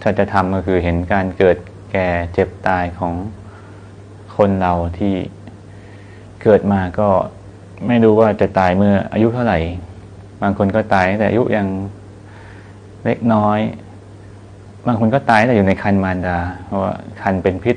สัจธรรมก็คือเห็นการเกิดแก่เจ็บตายของคนเราที่เกิดมาก็ไม่รู้ว่าจะตายเมื่ออายุเท่าไหร่บางคนก็ตายแต่อายุยังเล็กน้อยบางคนก็ตายแต่อยู่ในครรภ์มารดาเพราะว่าครรภ์เป็นพิษ